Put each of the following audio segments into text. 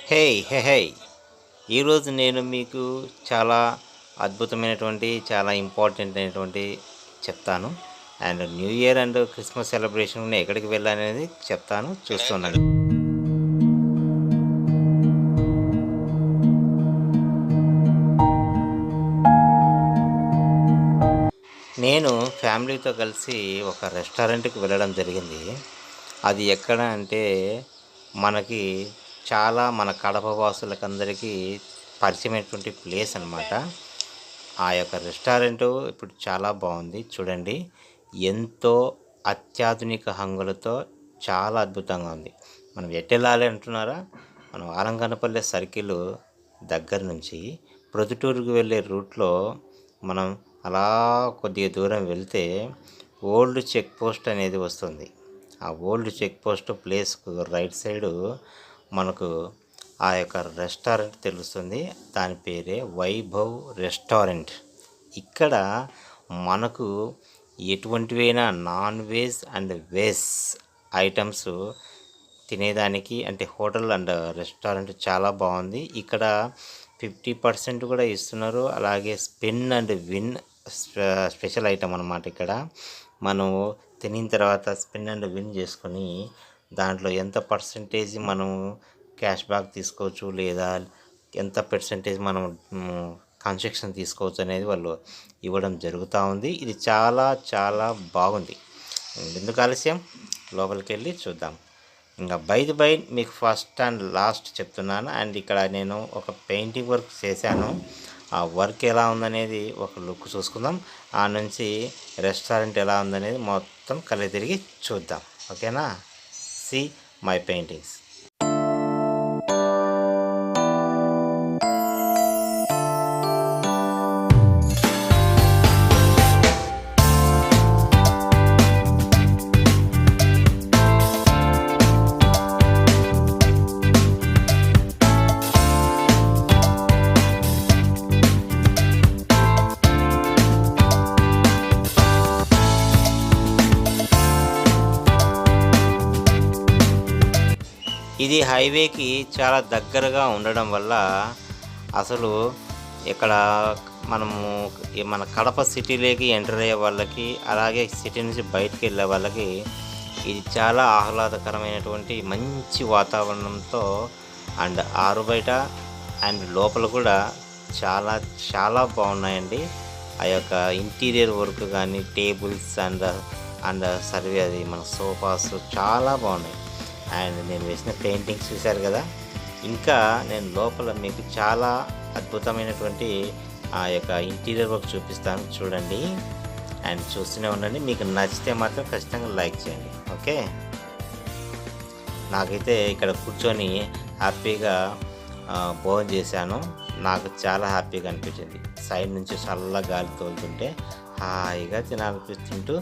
హే హే హే ఈరోజు నేను మీకు చాలా అద్భుతమైనటువంటి చాలా ఇంపార్టెంట్ అయినటువంటి చెప్తాను. And new year and Christmas celebration ఎక్కడికి వెళ్ళాలనేది చెప్తాను, చూస్తుండండి. నేను ఫ్యామిలీతో కలిసి ఒక రెస్టారెంట్కి వెళ్ళడం జరిగింది. అది ఎక్కడ అంటే మనకి మన కడప వాసులకందరికీ పరిచయమైనటువంటి ప్లేస్ అనమాట. ఆ యొక్క రెస్టారెంటు ఇప్పుడు చాలా బాగుంది చూడండి. ఎంతో అత్యాధునిక హంగులతో చాలా అద్భుతంగా ఉంది. మనం ఎట్టెళ్ళాలి అంటున్నారా? మనం ఆలంగనపల్లె సర్కిల్ దగ్గర నుంచి ప్రొద్దుటూరుకు వెళ్ళే రూట్లో మనం అలా కొద్దిగా దూరం వెళ్తే ఓల్డ్ చెక్ పోస్ట్ అనేది వస్తుంది. ఆ ఓల్డ్ చెక్ పోస్ట్ ప్లేస్కు రైట్ సైడు మనకు ఆ యొక్క రెస్టారెంట్ తెలుస్తుంది. దాని పేరే వైభవ్ రెస్టారెంట్. ఇక్కడ మనకు ఎటువంటివైనా non veg and veg items తినేదానికి అంటే హోటల్ అండ్ రెస్టారెంట్ చాలా బాగుంది. ఇక్కడ 50% కూడా ఇస్తున్నారు. అలాగే spin and win special item అనమాట. ఇక్కడ మనం తినిన తర్వాత స్పిన్ అండ్ విన్ చేసుకొని దాంట్లో ఎంత పర్సంటేజ్ మనం క్యాష్ బ్యాక్ తీసుకోవచ్చు, లేదా ఎంత పర్సంటేజ్ మనం కన్సెషన్ తీసుకోవచ్చు అనేది వాళ్ళు ఇవ్వడం జరుగుతూ ఉంది. ఇది చాలా చాలా బాగుంది. ఎందుకు ఆలస్యం, లోపలికి వెళ్ళి చూద్దాం. ఇంకా బై మీకు ఫస్ట్ అండ్ లాస్ట్ చెప్తున్నాను. అండ్ ఇక్కడ నేను ఒక పెయింటింగ్ వర్క్ చేశాను. ఆ వర్క్ ఎలా ఉందనేది ఒక లుక్ చూసుకుందాం. ఆ నుంచి రెస్టారెంట్ ఎలా ఉందనేది మొత్తం కళ్ళ తిరిగి చూద్దాం. ఓకేనా? See my paintings. ఇది హైవేకి చాలా దగ్గరగా ఉండడం వల్ల అసలు ఇక్కడ మనము మన కడప సిటీలోకి ఎంటర్ అయ్యే వాళ్ళకి, అలాగే సిటీ నుంచి బయటికి వెళ్ళే వాళ్ళకి ఇది చాలా ఆహ్లాదకరమైనటువంటి మంచి వాతావరణంతో అండ్ ఆరు బయట అండ్ లోపల కూడా చాలా చాలా బాగున్నాయండి. ఆ యొక్క ఇంటీరియర్ వర్క్ కానీ టేబుల్స్ అండ్ అండ్ సర్వే అది మన సోఫాస్ చాలా బాగున్నాయి. అండ్ నేను వేసిన పెయింటింగ్స్ చూశారు కదా. ఇంకా నేను లోపల మీకు చాలా అద్భుతమైనటువంటి ఆ యొక్క ఇంటీరియర్ వర్క్ చూపిస్తాను, చూడండి. అండ్ చూస్తూనే ఉండండి. మీకు నచ్చితే మాత్రం ఖచ్చితంగా లైక్ చేయండి. ఓకే, నాకైతే ఇక్కడ కూర్చొని హ్యాపీగా భోజనం చేశాను. నాకు చాలా హ్యాపీగా అనిపించింది. సైడ్ నుంచి చల్ల గాలి తోలుతుంటే హాయిగా తినాలనిపిస్తుంటూ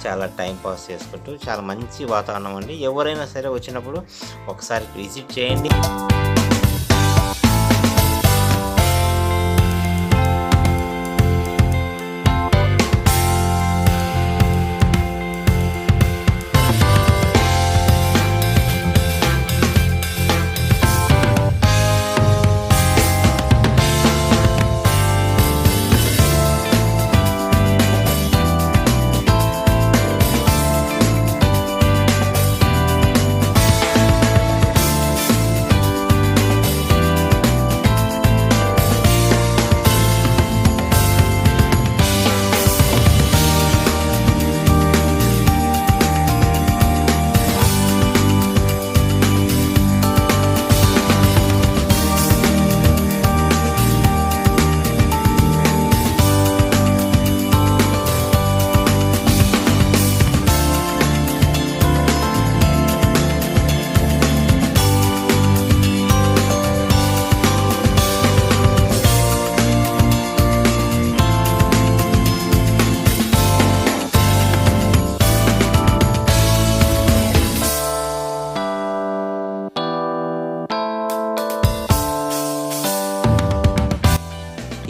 చాలా టైం పాస్ చేసుకుంటూ చాలా మంచి వాతావరణం అండి. ఎవరైనా సరే వచ్చినప్పుడు ఒకసారి విజిట్ చేయండి.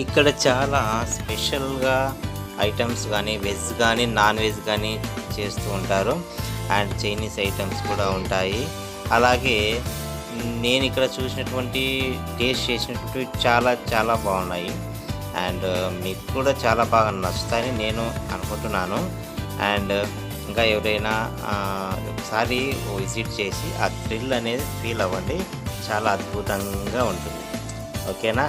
ఇక్కడ చాలా స్పెషల్గా ఐటమ్స్ కానీ వెజ్ కానీ నాన్ వెజ్ కానీ చేస్తూ ఉంటారు. అండ్ చైనీస్ ఐటమ్స్ కూడా ఉంటాయి. అలాగే నేను ఇక్కడ చూసినటువంటి టేస్ట్ చేసినటువంటివి చాలా చాలా బాగున్నాయి. అండ్ మీకు కూడా చాలా బాగా నచ్చుతాయని నేను అనుకుంటున్నాను. అండ్ ఇంకా ఎవరైనా ఒకసారి విజిట్ చేసి ఆ థ్రిల్ అనేది ఫీల్ అవ్వండి. చాలా అద్భుతంగా ఉంటుంది. ఓకేనా?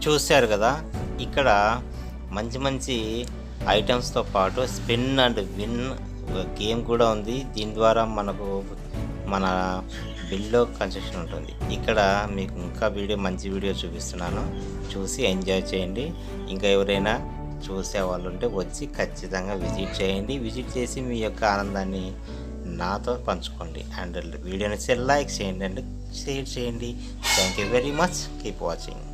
చూశారు కదా, ఇక్కడ మంచి మంచి ఐటమ్స్తో పాటు స్పిన్ అండ్ విన్ గేమ్ కూడా ఉంది. దీని ద్వారా మనకు మన బిల్లో కన్సెషన్ ఉంటుంది. ఇక్కడ మీకు ఇంకా మంచి వీడియో చూపిస్తున్నాను, చూసి ఎంజాయ్ చేయండి. ఇంకా ఎవరైనా చూసే వాళ్ళు ఉంటే వచ్చి ఖచ్చితంగా విజిట్ చేయండి. విజిట్ చేసి మీ యొక్క ఆనందాన్ని నాతో పంచుకోండి. అండ్ వీడియోని లైక్ చేయండి అండ్ షేర్ చేయండి. Thank you very much. Keep watching.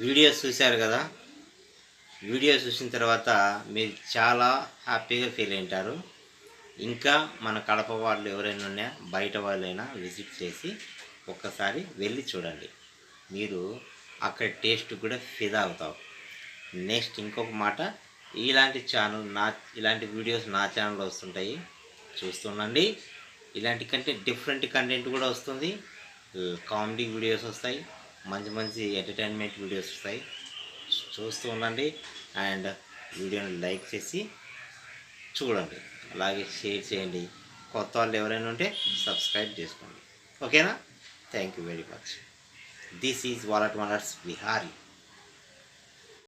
Video చూశారు కదా, వీడియో చూసిన తర్వాత మీరు చాలా హ్యాపీగా ఫీల్ అయింటారు. ఇంకా మన కడప వాళ్ళు ఎవరైనా ఉన్నా బయట వాళ్ళైనా విజిట్ చేసి ఒక్కసారి వెళ్ళి చూడండి. మీరు అక్కడ టేస్ట్ కూడా ఫిదా అవుతావు. నెక్స్ట్ ఇంకొక మాట, ఇలాంటి వీడియోస్ నా ఛానల్లో వస్తుంటాయి, చూస్తుండండి. ఇలాంటి డిఫరెంట్ కంటెంట్ కూడా వస్తుంది. కామెడీ వీడియోస్ వస్తాయి, మంచి మంచి ఎంటర్టైన్మెంట్ వీడియోస్ వస్తాయి, చూస్తూ ఉండండి. అండ్ వీడియోని లైక్ చేసి చూడండి, అలాగే షేర్ చేయండి. కొత్త వాళ్ళు ఎవరైనా ఉంటే సబ్స్క్రైబ్ చేసుకోండి. ఓకేనా? Thank you very much. This is wallet wonders Vihari.